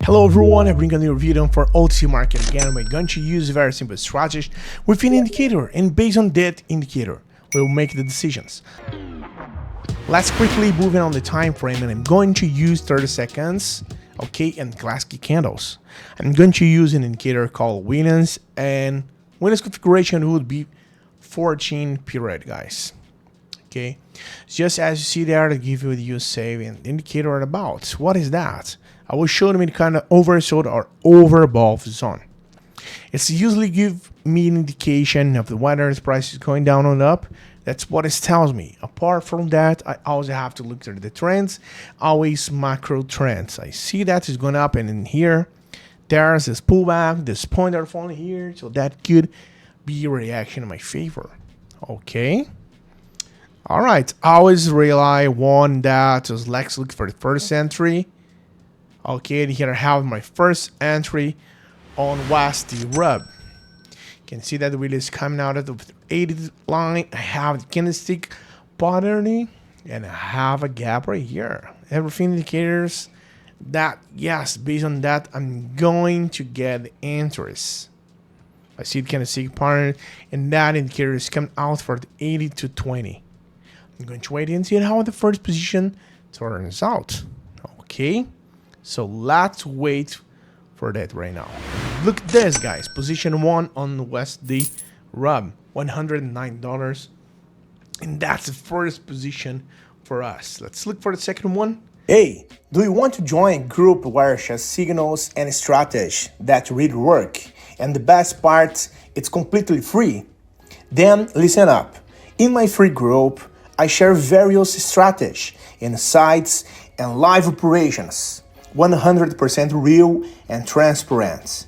Hello everyone, I bring a new video for OTC market. Again, we're going to use a very simple strategy with an indicator, and based on that indicator, we'll make the decisions. Let's quickly move in on the time frame, and I'm going to use 30 seconds, okay, and classic candles. I'm going to use an indicator called Williams, and Williams configuration would be 14 period, guys. Okay, just as you see there, to give you save an indicator about what is that. I will show them in kind of oversold or overbought zone. It's usually give me an indication of the whether the price is going down or up. That's what it tells me. Apart from that, I also have to look at the trends, always macro trends. I see that is going up, and in here, there's this pullback, this point are falling here, so that could be a reaction in my favor. Okay. All right. Always rely on that. So let's look for the first entry. Okay, and here I have my first entry on West Rub. You can see that the wheel is coming out of the 80 line. I have the candlestick pattern, and I have a gap right here. Everything indicators that, yes, based on that, I'm going to get the entries. I see the candlestick pattern, and that indicator is coming out for the 80 to 20. I'm going to wait and see how the first position turns out. Okay. So let's wait for that right now. Look at this, guys. Position 1 on West D Rub, $109. And that's the first position for us. Let's look for the second one. Hey, do you want to join a group where shares signals and strategy that really work? And the best part, it's completely free. Then listen up. In my free group, I share various strategies, insights, and live operations. 100% real and transparent.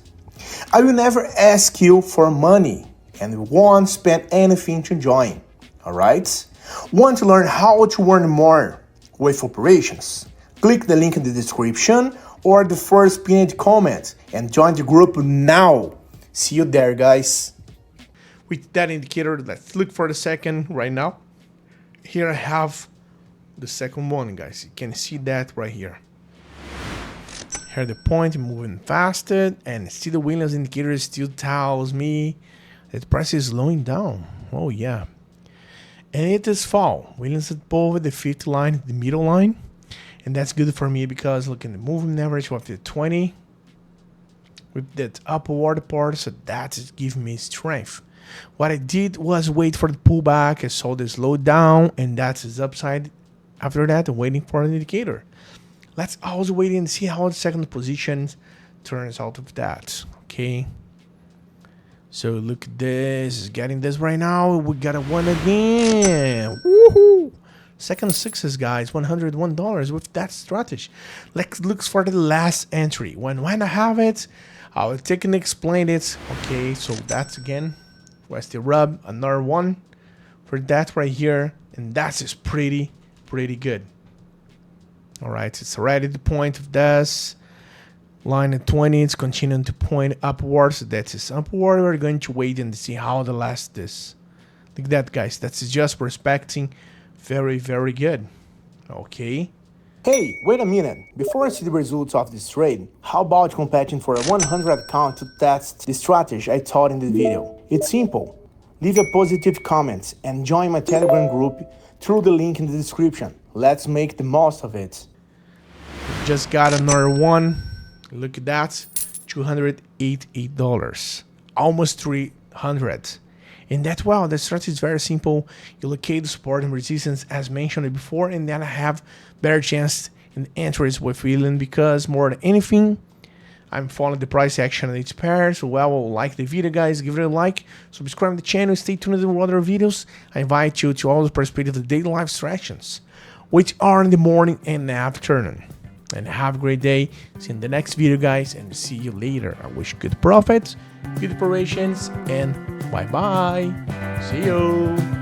I will never ask you for money and won't spend anything to join. Alright? Want to learn how to earn more with operations? Click the link in the description or the first pinned comment and join the group now. See you there, guys. With that indicator, let's look for the second right now. Here I have the second one, guys. You can see that right here. Here the point moving faster, and see the Williams indicator still tells me that the price is slowing down. Oh yeah, and it is fall. Williams is above the 50 line, the middle line, and that's good for me because look at the moving average of the 20 with that upward part, so that is giving me strength. What I did was wait for the pullback. I saw the slow down, and that's his upside. After that, I'm waiting for an indicator. Let's also wait and see how the second position turns out of that. Okay. So look at this. Getting this right now. We got a one again. Woohoo! Second success, guys. $101 with that strategy. Let's look for the last entry. When I have it, I'll take and explain it. Okay. So that's again. Where's the rub? Another one for that right here. And that is pretty good. All right, it's already the point of this line at 20. It's continuing to point upwards. So that is upward. We're going to wait and see how the last is. Look at that, guys. That's just prospecting. Very good. Okay. Hey, wait a minute. Before I see the results of this trade, how about competing for a 100 account to test the strategy I taught in the video? It's simple. Leave a positive comment and join my Telegram group through the link in the description. Let's make the most of it. Just got another one. Look at that. $288. Almost 300. And that, well, the strategy is very simple. You locate the support and resistance as mentioned before, and then I have better chance in entries with William because more than anything, I'm following the price action in each pair. So well, like the video, guys, give it a like, subscribe to the channel, stay tuned to other videos. I invite you to always participate in the daily live sessions, which are in the morning and afternoon. And have a great day. See you in the next video, guys, and see you later. I wish good profits, good operations, and bye-bye. See you.